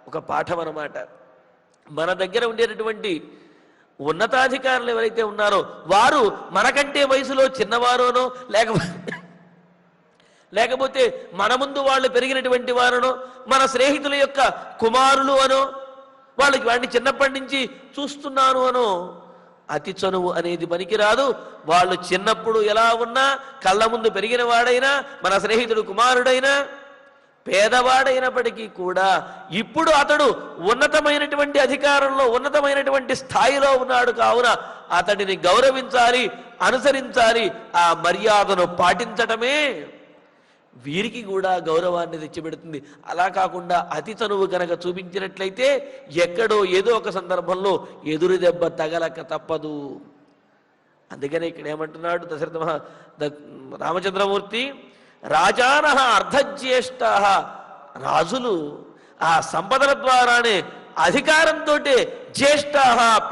ఒక పాఠం అన్నమాట. మన దగ్గర ఉండేటటువంటి ఉన్నతాధికారులు ఎవరైతే ఉన్నారో వారు మనకంటే వయసులో చిన్నవారోనో, లేకపోతే మన ముందు వాళ్ళు పెరిగినటువంటి వారనో, మన స్నేహితుల యొక్క కుమారులు అనో, వాడిని చిన్నప్పటి నుంచి చూస్తున్నాను అనో, అతి చనువు అనేది పనికిరాదు. వాళ్ళు చిన్నప్పుడు ఎలా ఉన్నా, కళ్ళ ముందు పెరిగిన వాడైనా, మన స్నేహితుడు కుమారుడైనా, పేదవాడైనప్పటికీ కూడా ఇప్పుడు అతడు ఉన్నతమైనటువంటి అధికారంలో, ఉన్నతమైనటువంటి స్థాయిలో ఉన్నాడు కావున అతడిని గౌరవించాలి, అనుసరించాలి. ఆ మర్యాదను పాటించటమే వీరికి కూడా గౌరవాన్ని తెచ్చిపెడుతుంది. అలా కాకుండా అతి చనువు కనుక చూపించినట్లయితే ఎక్కడో ఏదో ఒక సందర్భంలో ఎదురు దెబ్బ తగలక తప్పదు. అందుకనే ఇక్కడ ఏమంటున్నాడు రామచంద్రమూర్తి, రాజానః అర్ధజ్యేష్ఠ, రాజులు ఆ సంపదల ద్వారానే, అధికారంతో జ్యేష్ఠ,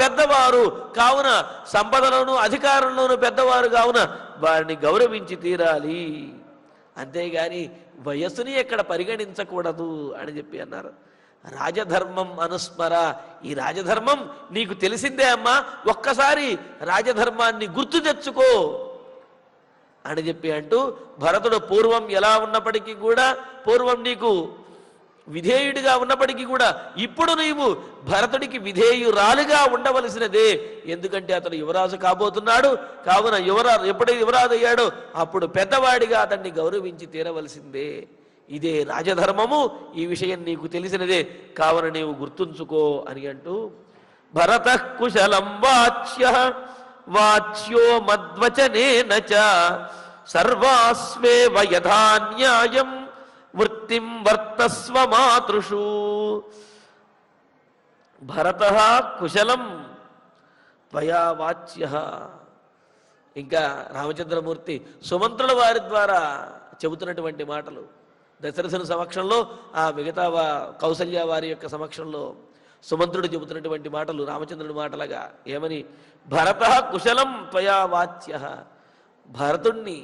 పెద్దవారు కావున, సంపదలోను అధికారంలోను పెద్దవారు కావున వారిని గౌరవించి తీరాలి. అంతేగాని వయస్సుని ఎక్కడ పరిగణించకూడదు అని చెప్పి అన్నారు. రాజధర్మం అనుస్మర, ఈ రాజధర్మం నీకు తెలిసిందే అమ్మా, ఒక్కసారి రాజధర్మాన్ని గుర్తు తెచ్చుకో అని చెప్పి అంటూ, భరతుడు పూర్వం ఎలా ఉన్నప్పటికీ కూడా, పూర్వం నీకు విధేయుడిగా ఉన్నప్పటికీ కూడా ఇప్పుడు నీవు భరతుడికి విధేయురాలుగా ఉండవలసినదే. ఎందుకంటే అతడు యువరాజు కాబోతున్నాడు కావున ఎప్పుడైతే యువరాజు అయ్యాడో అప్పుడు పెద్దవాడిగా అతన్ని గౌరవించి తీరవలసిందే. ఇదే రాజధర్మము, ఈ విషయం నీకు తెలిసినదే కావున నీవు గుర్తుంచుకో అని అంటూ, భరత కుశలం వాచ్యో మద్వచనేన చ సర్వాస్వేవ యథా న్యాయం వృత్తిం వర్తస్వ మాతృషు. భరతః కుశలం త్వయా వాచ్యః. ఇంకా రామచంద్రమూర్తి సుమంత్రుల వారి ద్వారా చెబుతున్నటువంటి మాటలు దశరథుని సమక్షంలో, ఆ మిగతా కౌసల్య వారి యొక్క సమక్షంలో సుమంత్రుడు చెబుతున్నటువంటి మాటలు రామచంద్రుడి మాటలుగా ఏమని, భరతః కుశలం త్వయా వాచ్యః, భరతుణ్ణి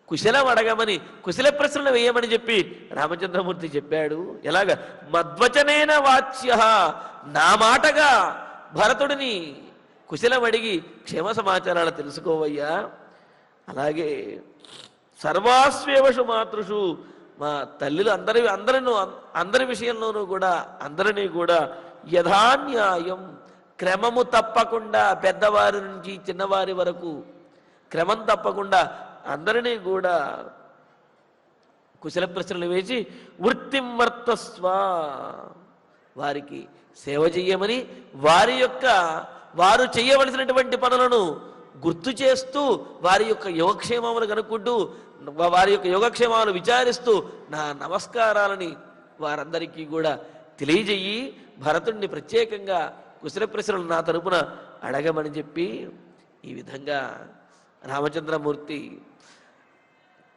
కుశలం అడగమని, కుశల ప్రశ్నలు వేయమని చెప్పి రామచంద్రమూర్తి చెప్పాడు. ఎలాగ, మద్వచనేన వాచ్యః, నా మాటగా భరతుడిని కుశలం అడిగి క్షేమ సమాచారాలు తెలుసుకోవయ్యా. అలాగే సర్వాస్వేవషు మాతృషు, మా తల్లులు అందరి విషయంలోనూ కూడా అందరినీ కూడా యథాన్యాయం క్రమము తప్పకుండా పెద్దవారి నుంచి చిన్నవారి వరకు క్రమం తప్పకుండా అందరినీ కూడా కుశల ప్రశ్నలు వేసి వృత్తిం వర్తస్వ వారికి సేవ చెయ్యమని వారు చేయవలసినటువంటి పనులను గుర్తు చేస్తూ వారి యొక్క యోగక్షేమములు కనుక్కుంటూ వారి యొక్క యోగక్షేమాలను విచారిస్తూ నా నమస్కారాలని వారందరికీ కూడా తెలియజేయి భరతుణ్ణి ప్రత్యేకంగా కుశల ప్రశ్నలు నా తరపున అడగమని చెప్పి ఈ విధంగా రామచంద్రమూర్తి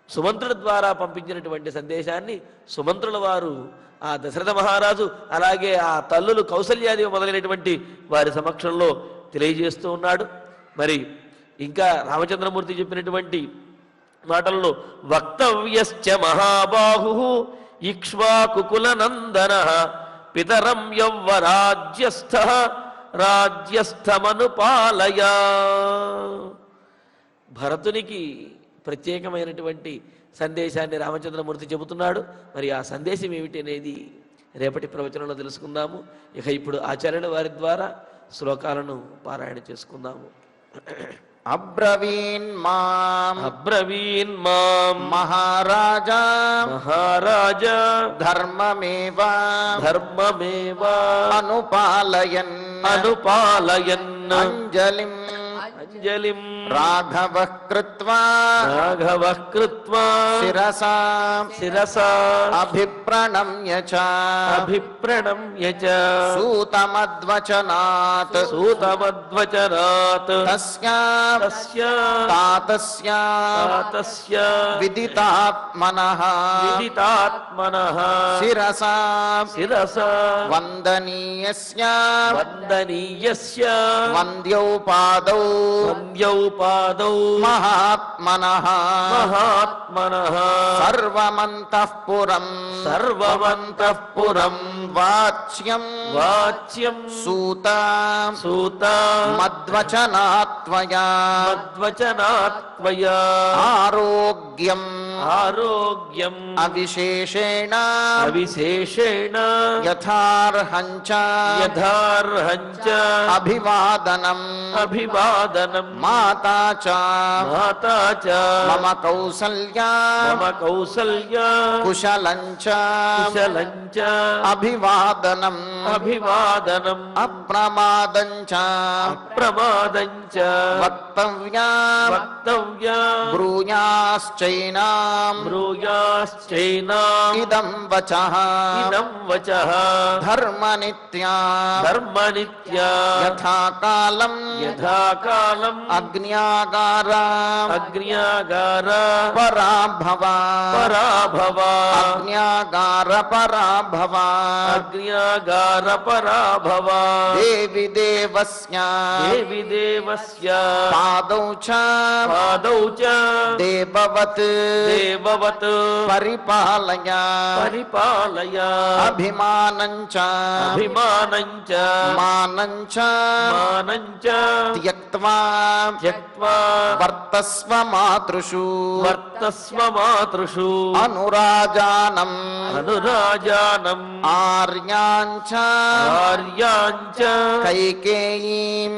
సుమంత్రుల ద్వారా పంపించినటువంటి సందేశాన్ని సుమంత్రుల వారు ఆ దశరథ మహారాజు అలాగే ఆ తల్లులు కౌసల్యాదేవి మొదలైనటువంటి వారి సమక్షంలో తెలియజేస్తూ ఉన్నాడు. మరి ఇంకా రామచంద్రమూర్తి చెప్పినటువంటి మాటల్లో వక్తవ్యశ్చ మహాబాహు ఇక్ష్వాకుకుల నందన పితరం యౌవరాజ్యస్థ రాజ్యస్థమనుపాలయ. భరతునికి ప్రత్యేకమైనటువంటి సందేశాన్ని రామచంద్రమూర్తి చెబుతున్నాడు. మరి ఆ సందేశం ఏమిటి అనేది రేపటి ప్రవచనంలో తెలుసుకుందాము. ఇక ఇప్పుడు ఆచార్యుల వారి ద్వారా శ్లోకాలను పారాయణ చేసుకుందాము. అబ్రవీన్ మాం మహారాజా ధర్మమేవ అనుపాలయన్ అంజలిం రాఘవః కృత్వా శిరసా అభిప్రణమ్య చ సూతమద్వచనాత్ తస్య తాతస్య విదితాత్మనః శిరసా వందనీయస్య వంద్యౌపాదౌ మహాత్మనః సర్వమంతఃపురం వాచ్యం సూత మద్వచనాత్వయా ఆరోగ్యం అవిశేషేణ యథార్హంచ అభివాదనం మాతా చ మమ కౌసల్యా కుశలం చ అభివాదనం అప్రమాదం చ వక్తవ్యా బ్రూయాశ్చైనాం ఇదం వచః ధర్మనిత్యా యథాకాలం అగ్న్యాగార పరాభవ దేవి దేవస్య పాదౌ చ దేవవత్ పరిపాలయ అభిమానం చ మానం చ త్యక్త్వా వర్తస్వ మాతృషు అనురాజానం ఆర్యాంచ కైకేయీం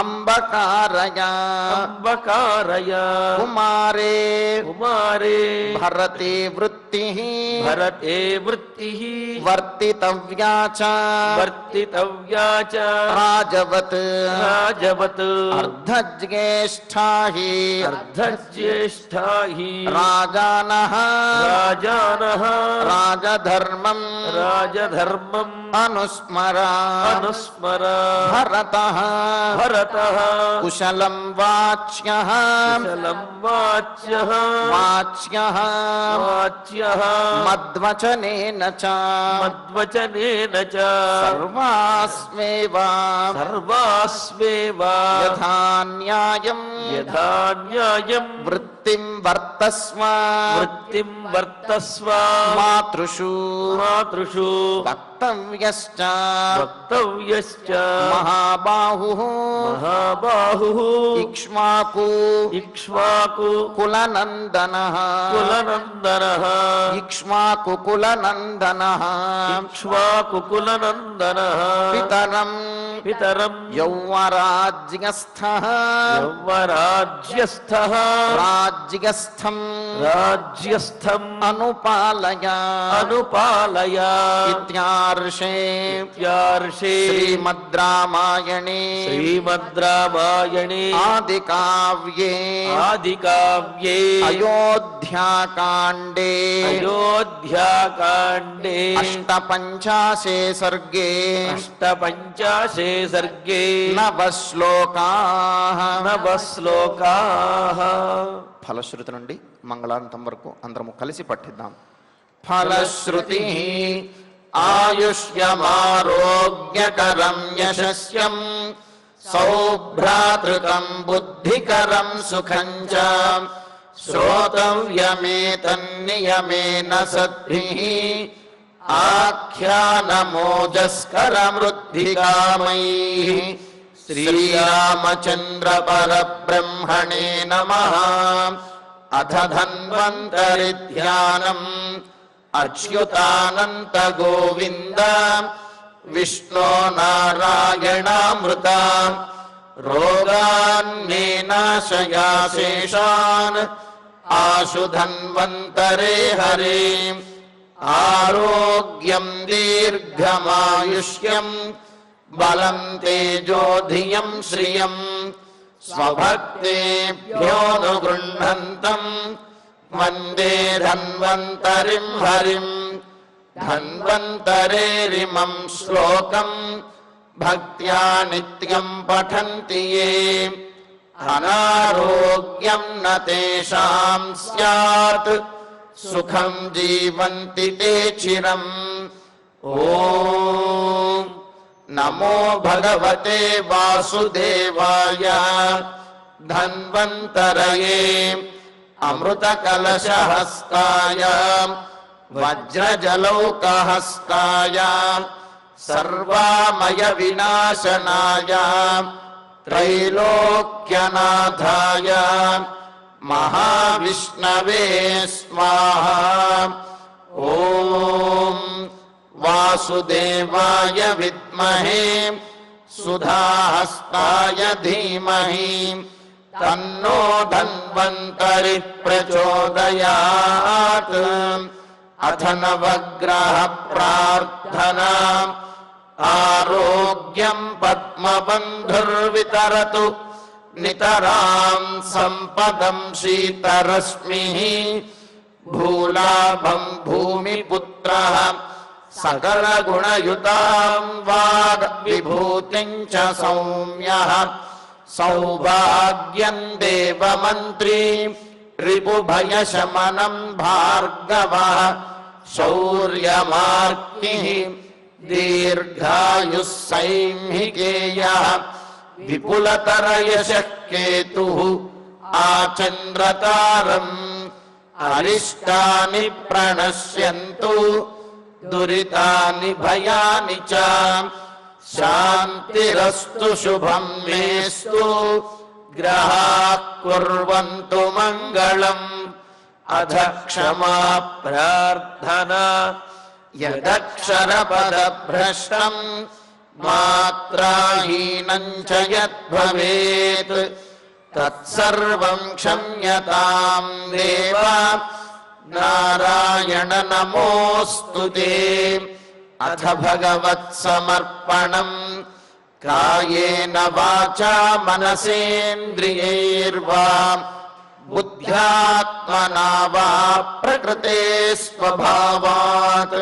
అంబకారయ కుమారే భరతే వృత్తి వర్తితవ్యా చ రాజవత్ అర్ధజ్యేష్ఠా హి రాజానః రాజధర్మం అనుస్మర భరతః కుశలం వాచ్యః మద్వచనేన చ సర్వాస్మేవ యథాన్యాయం వృత్తిం వర్తస్వ మాతృషు వక్తవ్యశ్చ మహాబాహు ఇక్ష్వాకు కులనందన కులనందనః కులనందనః ఇక్ష్వాకుకులనందనః ఇక్ష్వాకుకులనందనః పితరం పితరం యౌవరాజ్యస్థః యౌవరాజ్యస్థః రాజ్యస్థం రాజ్యస్థం అనుపాలయ అనుపాలయ ఇత్యార్షే ఇత్యార్షే శ్రీమద్ రామాయణే శ్రీమద్ రామాయణే ఆదికావ్యే ఆదికావ్యే అయోధ్యాకాండే అయోధ్యాకాండే అష్టపంచాశే సర్గే అష్టపంచాశే సర్గే నవశ్లోకాః నవశ్లోకాః. ఫలశ్రుతి నుండి మంగళాంతం వరకు అందరము కలిసి పఠిద్దాం. ఫలశ్రుతి ఆయుష్యమారోగ్యకరం యశస్యం సౌభ్రాతృకం బుద్ధికరం సుఖం చ శ్రోతవ్యమేతన్నియమేన సద్భిః ఆఖ్యానమోజస్కరమృద్ధికామైః. శ్రీరామచంద్ర పరబ్రహ్మణే నమః. అథ ధన్వంతరి ధ్యానం అచ్యుతానంత గోవింద విష్ణో నారాయణామృత రోగాన్నే నాశయాశేషాన్ ఆశు ధన్వంతరే హరే. ఆరోగ్యం దీర్ఘమాయుష్యం బలం తేజోధియం శ్రియం స్వభక్తేభ్యోనుగృహంతం వందే ధన్వంతరిం హరిం. ధన్వంతరేరిమం శ్లోకం భక్త్యా నిత్యం పఠంతి యే అనారోగ్యం న తేషాం స్యాత్ సుఖం జీవంతి తే చిరం. ఓం నమో భగవతే వాసుదేవాయ. ధన్వంతరయే అమృతకలశహస్తాయ వజ్రజలౌకహస్తాయ సర్వామయ వినాశనాయ త్రైలోక్యనాథాయ మహావిష్ణవే స్వాహా. ఓం వాసుదేవాయ విద్మహే సుధాహస్తాయ ధీమహి తన్నో ధన్వంతరి ప్రచోదయాత్. అథ నవగ్రహ ప్రార్థనా. ఆరోగ్యం పద్మబంధుర్వితరతు నితరాం సంపదం శీతరశ్మిః. భూలాభం భూమిపుత్రః సకలగుణయుతాం వాగ్ విభూతిం చ సౌమ్యః. సౌభాగ్యం దేవమంత్రీ రిపుభయశమనం భార్గవః. శౌర్యమార్కిః దీర్ఘాయుః సైంహికేయః. విపులతరయశః కేతుః ఆచంద్రతారం. అరిష్టాని ప్రణశ్యంతు దురితాని భయాని చ. శాంతిరస్తు శుభం మేస్తు గ్రహాః కుర్వంతు మంగళం. అథ క్షమా ప్రార్థనా. యదక్షరపదభ్రష్టం మాత్రాహీనం చ యద్భవేత్ తత్సర్వం క్షమ్యతాం దేవ. నారాయణ నమోऽస్తు తే. అథ భగవత్సమర్పణం. కాయేన వాచా మనసేంద్రియైర్వా బుద్ధ్యాత్మనా వా ప్రకృతే స్వభావాత్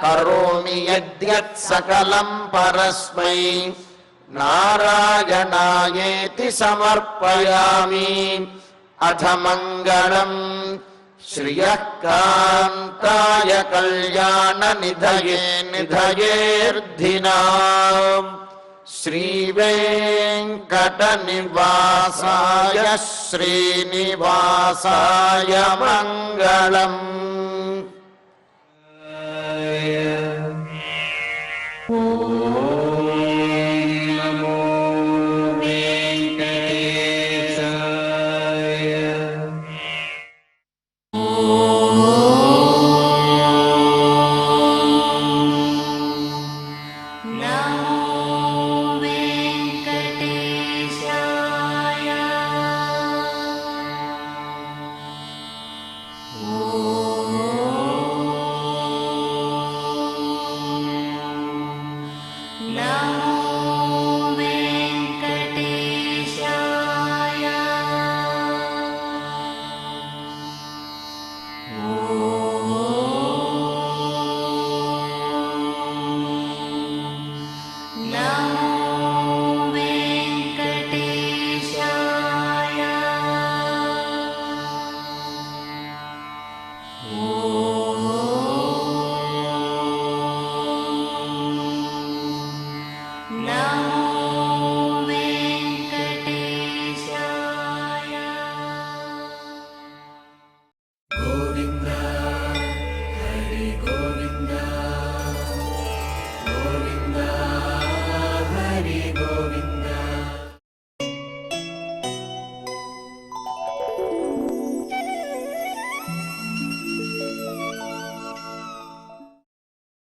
కరోమి యద్యత్ సకలం పరస్మై నారాయణాయేతి సమర్పయామి. అథ మంగళం శ్రియః కాంతాయ కళ్యాణ నిధయే నిధయేర్ధినాం. శ్రీవేంకట నివాసాయ శ్రీనివాసాయ మంగళం. ఓం